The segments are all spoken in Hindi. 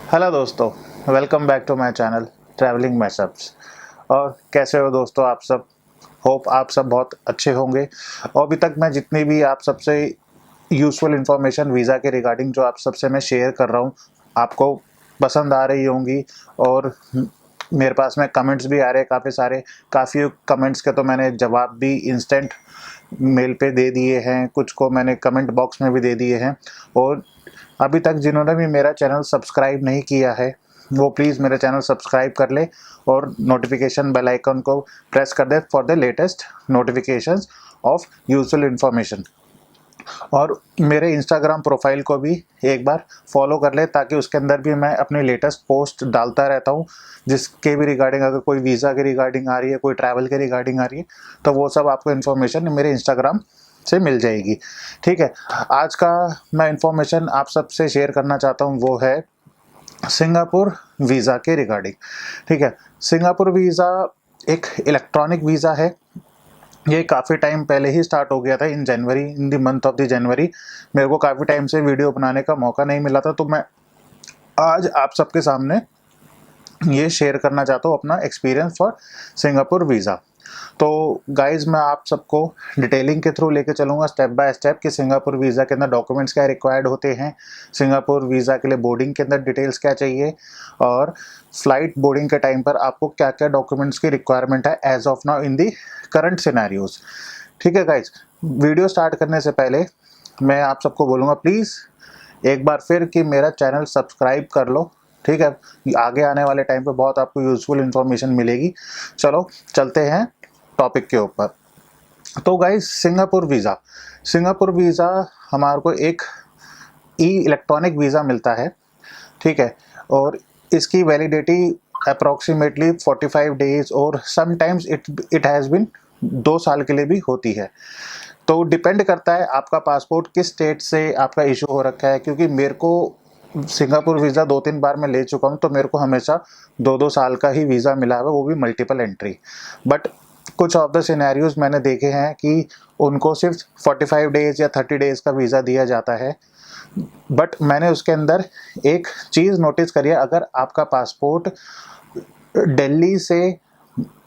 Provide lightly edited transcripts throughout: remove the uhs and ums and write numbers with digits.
हेलो दोस्तों, welcome back to my channel Travelling Mashups. और कैसे हो दोस्तों आप सब? होप आप सब बहुत अच्छे होंगे। और अभी तक मैं जितनी भी आप सबसे यूज़फुल इन्फॉर्मेशन वीज़ा के रिगार्डिंग जो आप सबसे मैं शेयर कर रहा हूँ, आपको पसंद आ रही होंगी। और मेरे पास में कमेंट्स भी आ रहे हैं काफ़ी सारे। काफ़ी कमेंट्स के तो मैंने जवाब भी इंस्टेंट मेल पे दे दिए हैं, कुछ को मैंने कमेंट बॉक्स में भी दे दिए हैं। और अभी तक जिन्होंने भी मेरा चैनल सब्सक्राइब नहीं किया है वो प्लीज़ मेरा चैनल सब्सक्राइब कर ले और नोटिफिकेशन बेल आइकन को प्रेस कर दे for the latest notifications of useful information. और मेरे इंस्टाग्राम प्रोफाइल को भी एक बार फॉलो कर ले ताकि उसके अंदर भी मैं अपनी लेटेस्ट पोस्ट डालता रहता हूँ, जिसके भी रिगार्डिंग अगर कोई वीज़ा के रिगार्डिंग आ रही है, कोई ट्रैवल के रिगार्डिंग आ रही है, तो वो सब आपको इन्फॉर्मेशन मेरे इंस्टाग्राम से मिल जाएगी। ठीक है, आज का मैं इंफॉर्मेशन आप सबसे शेयर करना चाहता हूँ वो है सिंगापुर वीज़ा के रिगार्डिंग। ठीक है, सिंगापुर वीज़ा एक इलेक्ट्रॉनिक वीज़ा है। ये काफ़ी टाइम पहले ही स्टार्ट हो गया था, in January, in the month of the January. मेरे को काफ़ी टाइम से वीडियो बनाने का मौका नहीं मिला था, तो मैं आज आप सबके सामने ये शेयर करना चाहता हूँ अपना एक्सपीरियंस फॉर सिंगापुर वीज़ा। तो गाइज़, मैं आप सबको डिटेलिंग के थ्रू लेके चलूँगा स्टेप बाय स्टेप कि सिंगापुर वीज़ा के अंदर डॉक्यूमेंट्स क्या रिक्वायर्ड होते हैं, सिंगापुर वीज़ा के लिए बोर्डिंग के अंदर डिटेल्स क्या चाहिए, और फ्लाइट बोर्डिंग के टाइम पर आपको क्या क्या डॉक्यूमेंट्स की रिक्वायरमेंट है as of now in the current scenarios. ठीक है गाइज, वीडियो स्टार्ट करने से पहले मैं आप सबको बोलूँगा प्लीज़ एक बार फिर कि मेरा चैनल सब्सक्राइब कर लो। ठीक है, आगे आने वाले टाइम पे बहुत आपको यूज़फुल इन्फॉर्मेशन मिलेगी। चलो चलते हैं टॉपिक के ऊपर। तो गाइस, सिंगापुर वीज़ा हमारे को एक ई इलेक्ट्रॉनिक वीज़ा मिलता है। ठीक है, और इसकी वैलिडिटी अप्रॉक्सीमेटली 45 डेज और समटाइम्स इट हैज़ बिन 2 साल के लिए भी होती है। तो डिपेंड करता है आपका पासपोर्ट किस स्टेट से आपका इशू हो रखा है, क्योंकि मेरे को सिंगापुर वीज़ा 2-3 बार मैं ले चुका हूँ, तो मेरे को हमेशा 2-2 साल का ही वीज़ा मिला है, वो भी मल्टीपल एंट्री। बट कुछ ऑफ द सिनेरियोज मैंने देखे हैं कि उनको सिर्फ 45 डेज या 30 डेज का वीज़ा दिया जाता है। बट मैंने उसके अंदर एक चीज़ नोटिस करी है, अगर आपका पासपोर्ट दिल्ली से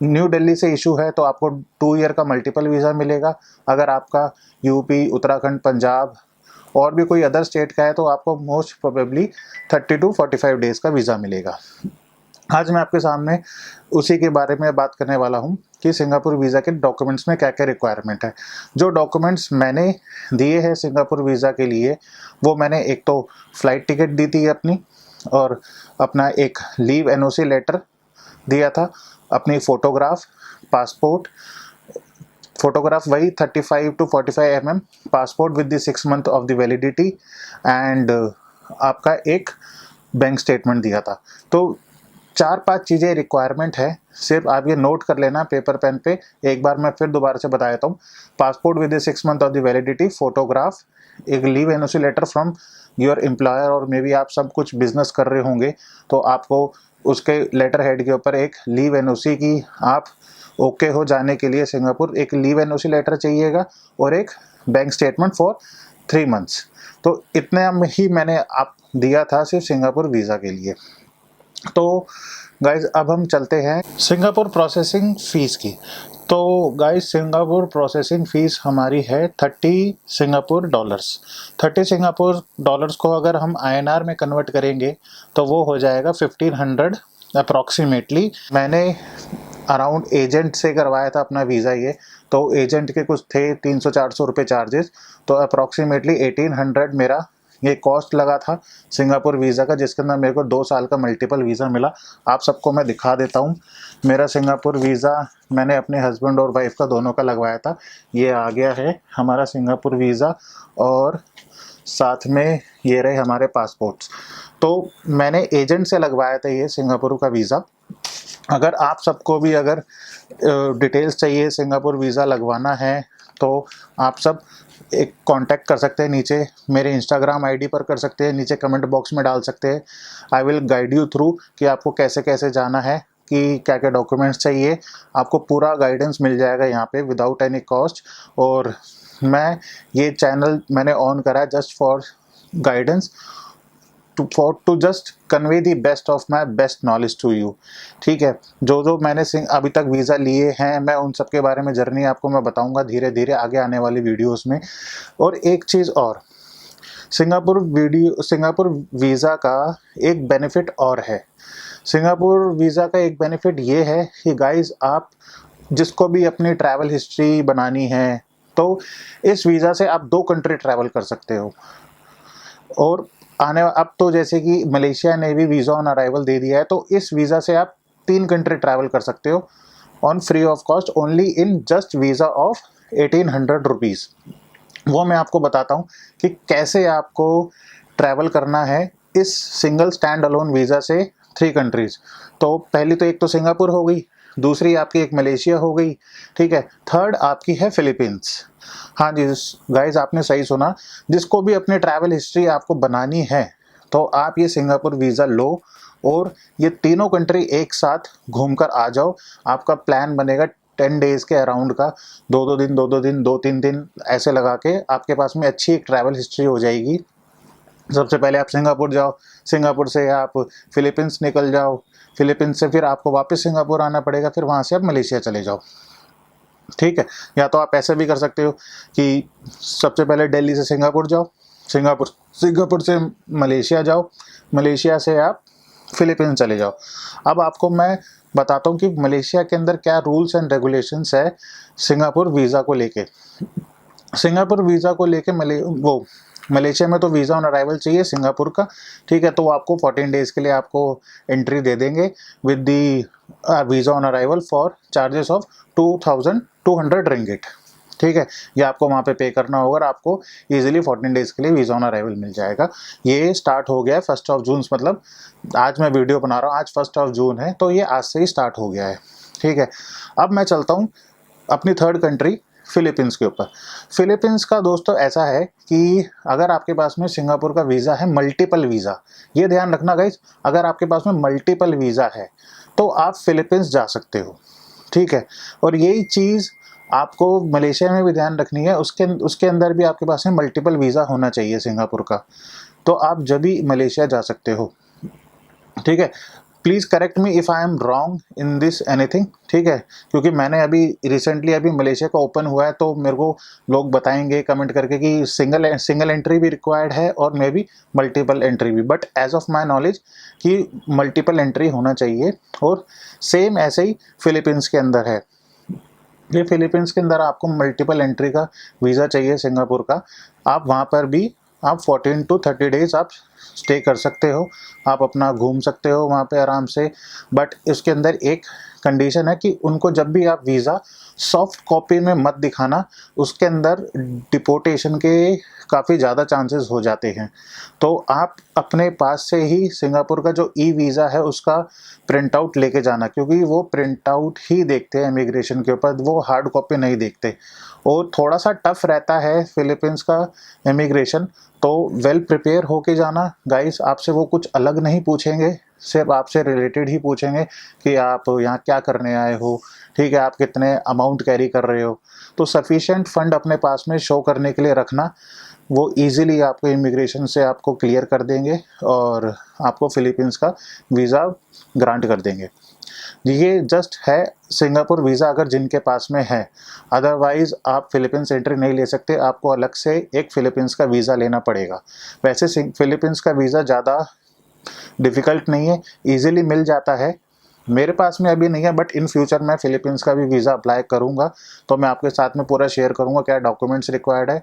न्यू दिल्ली से इशू है तो आपको 2 ईयर का मल्टीपल वीज़ा मिलेगा। अगर आपका यूपी, उत्तराखंड, पंजाब और भी कोई अदर स्टेट का है तो आपको मोस्ट प्रोबेबली 30 टू 45 डेज़ का वीज़ा मिलेगा। आज मैं आपके सामने उसी के बारे में बात करने वाला हूं कि सिंगापुर वीज़ा के डॉक्यूमेंट्स में क्या क्या रिक्वायरमेंट है। जो डॉक्यूमेंट्स मैंने दिए हैं सिंगापुर वीज़ा के लिए, वो मैंने एक तो फ़्लाइट टिकट दी थी अपनी, और अपना एक लीव एनओसी लेटर दिया था, अपनी फ़ोटोग्राफ, पासपोर्ट, फोटोग्राफ वही 35 to 45 mm, passport with the 6 month of the validity, and आपका एक बैंक स्टेटमेंट दिया था। तो 4-5 चीज़ें रिक्वायरमेंट है, सिर्फ आप ये नोट कर लेना पेपर पेन पे। एक बार मैं फिर दोबारा से बता देता हूँ। Passport with 6 month of the validity, photograph, एक leave NOC letter from your employer, और मे बी आप सब कुछ बिजनेस कर रहे होंगे तो आपको उसके लेटर हेड के ऊपर एक लीव एनओसी की आप ओके हो जाने के लिए सिंगापुर एक लीव एनओसी लेटर चाहिएगा, और एक बैंक स्टेटमेंट फॉर 3 मंथ्स। तो इतने ही मैंने आप दिया था सिर्फ सिंगापुर वीज़ा के लिए। तो गाइज, अब हम चलते हैं सिंगापुर प्रोसेसिंग फ़ीस की। तो गाइज, सिंगापुर प्रोसेसिंग फ़ीस हमारी है 30 सिंगापुर डॉलर्स। 30 सिंगापुर डॉलर्स को अगर हम INR में कन्वर्ट करेंगे तो वो हो जाएगा 1500 अप्रॉक्सीमेटली। मैंने अराउंड एजेंट से करवाया था अपना वीज़ा ये, तो एजेंट के कुछ थे 300-400 रुपये चार्जेस, तो अप्रॉक्सीमेटली 1800 मेरा ये कॉस्ट लगा था सिंगापुर वीज़ा का, जिसके अंदर मेरे को 2 साल का मल्टीपल वीज़ा मिला। आप सबको मैं दिखा देता हूँ। मेरा सिंगापुर वीज़ा मैंने अपने हस्बैंड और वाइफ का दोनों का लगवाया था। ये आ गया है हमारा सिंगापुर वीज़ा, और साथ में ये रहे हमारे पासपोर्ट्स। तो मैंने एजेंट से लगवाया था ये सिंगापुर का वीज़ा। अगर आप सबको भी अगर डिटेल्स चाहिए, सिंगापुर वीज़ा लगवाना है, तो आप सब एक कांटेक्ट कर सकते हैं, नीचे मेरे इंस्टाग्राम आईडी पर कर सकते हैं, नीचे कमेंट बॉक्स में डाल सकते हैं। I will guide you through कि आपको कैसे कैसे जाना है, कि क्या क्या डॉक्यूमेंट्स चाहिए। आपको पूरा गाइडेंस मिल जाएगा यहाँ पे विदाउट एनी कॉस्ट। और मैं ये चैनल मैंने ऑन करा है just for guidance. To just convey the best of my best knowledge to you. ठीक है, जो मैंने अभी तक वीज़ा लिए हैं, मैं उन सब के बारे में जर्नी आपको मैं बताऊंगा धीरे धीरे आगे आने वाली वीडियोस में। और एक चीज़ और, सिंगापुर वीज़ा का एक बेनिफिट और है। सिंगापुर वीज़ा का एक बेनिफिट ये है कि गाइस, आप जिसको भी अपनी ट्रैवल हिस्ट्री बनानी है तो इस वीज़ा से आप 2 कंट्री ट्रैवल कर सकते हो। और अब तो जैसे कि मलेशिया ने भी वीज़ा ऑन अराइवल दे दिया है, तो इस वीज़ा से आप 3 कंट्री ट्रैवल कर सकते हो on free of cost, only in just visa of 1800 rupees. वो मैं आपको बताता हूँ कि कैसे आपको ट्रैवल करना है इस सिंगल स्टैंड अलोन वीज़ा से 3 कंट्रीज़। तो पहली तो एक तो सिंगापुर हो गई, दूसरी आपकी एक मलेशिया हो गई, ठीक है, थर्ड आपकी है फिलीपींस। हाँ जी गाइज, आपने सही सुना, जिसको भी अपनी ट्रैवल हिस्ट्री आपको बनानी है तो आप ये सिंगापुर वीज़ा लो और ये तीनों कंट्री एक साथ घूमकर आ जाओ। आपका प्लान बनेगा 10 डेज़ के अराउंड का, 2-2 दिन 2-2 दिन 2-3 दिन ऐसे लगा के आपके पास में अच्छी एक ट्रैवल हिस्ट्री हो जाएगी। सबसे पहले आप सिंगापुर जाओ, सिंगापुर से आप फिलीपींस निकल जाओ, फिलीपींस से फिर आपको वापस सिंगापुर आना पड़ेगा, फिर वहाँ से आप मलेशिया चले जाओ। ठीक है, या तो आप ऐसे भी कर सकते हो कि सबसे पहले दिल्ली से सिंगापुर जाओ, सिंगापुर से मलेशिया जाओ, मलेशिया से आप फिलीपींस चले जाओ। अब आपको मैं बताता हूँ कि मलेशिया के अंदर क्या रूल्स एंड रेगुलेशंस है सिंगापुर वीज़ा को लेके। सिंगापुर वीज़ा को लेके मलेशिया में तो वीज़ा ऑन अराइवल चाहिए सिंगापुर का, ठीक है, तो आपको 14 डेज़ के लिए आपको एंट्री दे देंगे with the visa on arrival for charges of 2200 ringgit. ठीक है, ये आपको वहाँ पे करना होगा और आपको इजीली 14 डेज़ के लिए वीज़ा ऑन अराइवल मिल जाएगा। ये स्टार्ट हो गया है 1 जून, मतलब आज मैं वीडियो बना रहा हूँ, आज 1 जून है, तो ये आज से ही स्टार्ट हो गया है। ठीक है, अब मैं चलता हूँ अपनी थर्ड कंट्री फिलीपींस के ऊपर। फिलीपींस का दोस्तों ऐसा है कि अगर आपके पास में सिंगापुर का वीज़ा है मल्टीपल वीज़ा, ये ध्यान रखना गाइस, अगर आपके पास में मल्टीपल वीज़ा है तो आप फिलीपींस जा सकते हो। ठीक है, और यही चीज़ आपको मलेशिया में भी ध्यान रखनी है, उसके अंदर भी आपके पास में मल्टीपल वीज़ा होना चाहिए सिंगापुर का, तो आप जब भी मलेशिया जा सकते हो। ठीक है, please correct me if I am wrong in this anything. ठीक है, क्योंकि मैंने अभी मलेशिया का ओपन हुआ है, तो मेरे को लोग बताएंगे कमेंट करके कि सिंगल एंट्री भी रिक्वायर्ड है और मे बी मल्टीपल एंट्री भी, but as of my knowledge कि मल्टीपल एंट्री होना चाहिए। और सेम ऐसे ही फिलीपींस के अंदर है, ये फिलीपींस के अंदर आपको मल्टीपल एंट्री का वीज़ा चाहिए सिंगापुर का। आप वहाँ पर भी आप 14 to 30 डेज़ आप स्टे कर सकते हो, आप अपना घूम सकते हो वहाँ पे आराम से। बट इसके अंदर एक कंडीशन है कि उनको जब भी आप वीज़ा सॉफ्ट कॉपी में मत दिखाना, उसके अंदर डिपोर्टेशन के काफ़ी ज़्यादा चांसेस हो जाते हैं। तो आप अपने पास से ही सिंगापुर का जो ई वीज़ा है उसका प्रिंट आउट लेके जाना, क्योंकि वो प्रिंट आउट ही देखते हैं इमिग्रेशन के ऊपर, वो हार्ड कॉपी नहीं देखते। और थोड़ा सा टफ रहता है फिलीपींस का इमिग्रेशन, तो वेल प्रिपेयर होके जाना गाइस। आपसे वो कुछ अलग नहीं पूछेंगे, सिर्फ आपसे रिलेटेड ही पूछेंगे कि आप यहाँ क्या करने आए हो, ठीक है, आप कितने अमाउंट कैरी कर रहे हो। तो सफिशिएंट फंड अपने पास में शो करने के लिए रखना, वो इजीली आपको इमिग्रेशन से आपको क्लियर कर देंगे और आपको फिलीपींस का वीज़ा ग्रांट कर देंगे। ये जस्ट है सिंगापुर वीज़ा अगर जिनके पास में है, अदरवाइज़ आप फिलीपींस एंट्री नहीं ले सकते, आपको अलग से एक फिलीपींस का वीज़ा लेना पड़ेगा। वैसे फिलीपींस का वीज़ा ज़्यादा डिफ़िकल्ट नहीं है, इजीली मिल जाता है। मेरे पास में अभी नहीं है, बट इन फ्यूचर मैं फिलीपींस का भी वीज़ा अप्लाई करूँगा, तो मैं आपके साथ में पूरा शेयर करूँगा क्या डॉक्यूमेंट्स रिक्वायर्ड है,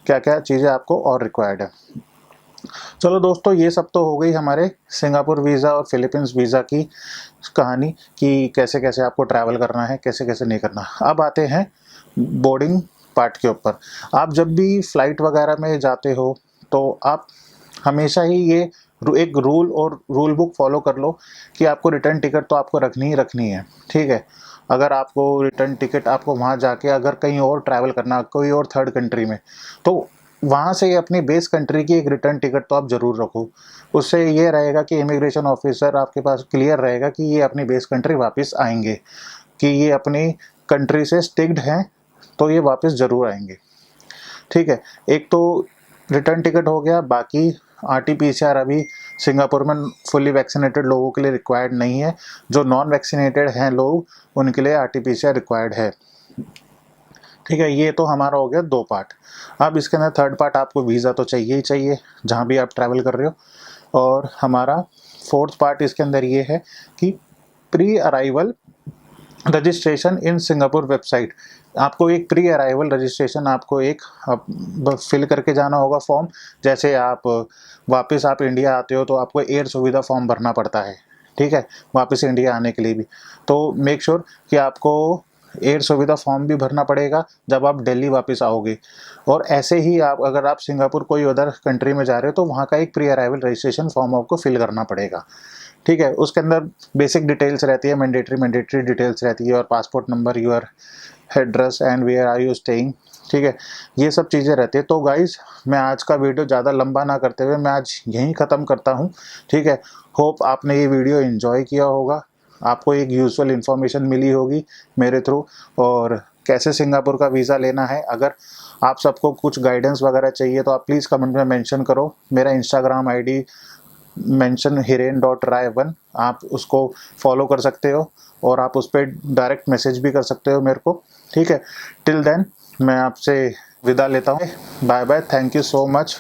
क्या क्या चीज़ें आपको और रिक्वायर्ड है। चलो दोस्तों, ये सब तो हो गई हमारे सिंगापुर वीज़ा और फिलीपींस वीज़ा की कहानी कि कैसे कैसे आपको ट्रैवल करना है, कैसे कैसे नहीं करना। अब आते हैं बोर्डिंग पार्ट के ऊपर। आप जब भी फ़्लाइट वगैरह में जाते हो तो आप हमेशा ही ये एक रूल बुक फॉलो कर लो कि आपको रिटर्न टिकट तो आपको रखनी ही रखनी है। ठीक है, अगर आपको रिटर्न टिकट आपको वहाँ जाके अगर कहीं और ट्रैवल करना, कोई और थर्ड कंट्री में, तो वहाँ से अपनी बेस कंट्री की एक रिटर्न टिकट तो आप ज़रूर रखो। उससे ये रहेगा कि इमिग्रेशन ऑफिसर आपके पास क्लियर रहेगा कि ये अपनी बेस कंट्री वापस आएंगे, कि ये अपनी कंट्री से स्टिक्ड हैं, तो ये वापस ज़रूर आएंगे। ठीक है, एक तो रिटर्न टिकट हो गया, बाकी RT-PCR अभी सिंगापुर में फुली वैक्सीनेटेड लोगों के लिए रिक्वायर्ड नहीं है, जो नॉन वैक्सीनेटेड हैं लोग उनके लिए RT-PCR रिक्वायर्ड है। ठीक है, ये तो हमारा हो गया 2 पार्ट। अब इसके अंदर थर्ड पार्ट, आपको वीज़ा तो चाहिए ही चाहिए जहाँ भी आप ट्रैवल कर रहे हो। और हमारा फोर्थ पार्ट इसके अंदर ये है कि pre arrival registration in Singapore website. आपको एक प्री अराइवल रजिस्ट्रेशन आपको एक फिल करके जाना होगा फॉर्म। जैसे आप वापस आप इंडिया आते हो तो आपको एयर सुविधा फॉर्म भरना पड़ता है, ठीक है, वापस इंडिया आने के लिए भी। तो मेक श्योर कि आपको एयर सुविधा फॉर्म भी भरना पड़ेगा जब आप दिल्ली वापस आओगे। और ऐसे ही आप अगर आप सिंगापुर कोई अदर कंट्री में जा रहे हो तो वहाँ का एक प्री अराइवल रजिस्ट्रेशन फॉर्म आपको फिल करना पड़ेगा, ठीक है। उसके अंदर बेसिक डिटेल्स रहती है, मैंडेटरी डिटेल्स रहती है, और passport number, your address and where are you staying, ठीक है, ये सब चीज़ें रहती है। तो गाइज मैं आज का वीडियो ज़्यादा लंबा ना करते हुए मैं आज यहीं ख़त्म करता हूँ, ठीक है। होप आपने ये वीडियो एंजॉय किया होगा, आपको एक यूजुअल इन्फॉर्मेशन मिली होगी मेरे थ्रू, और कैसे सिंगापुर का वीज़ा लेना है। अगर आप सबको कुछ गाइडेंस वगैरह चाहिए तो आप प्लीज़ कमेंट में मेंशन करो। मेरा इंस्टाग्राम ID मेंशन hiren.rai1, आप उसको फॉलो कर सकते हो और आप उस पर डायरेक्ट मैसेज भी कर सकते हो मेरे को, ठीक है। टिल देन मैं आपसे विदा लेता हूँ, bye bye, thank you so much.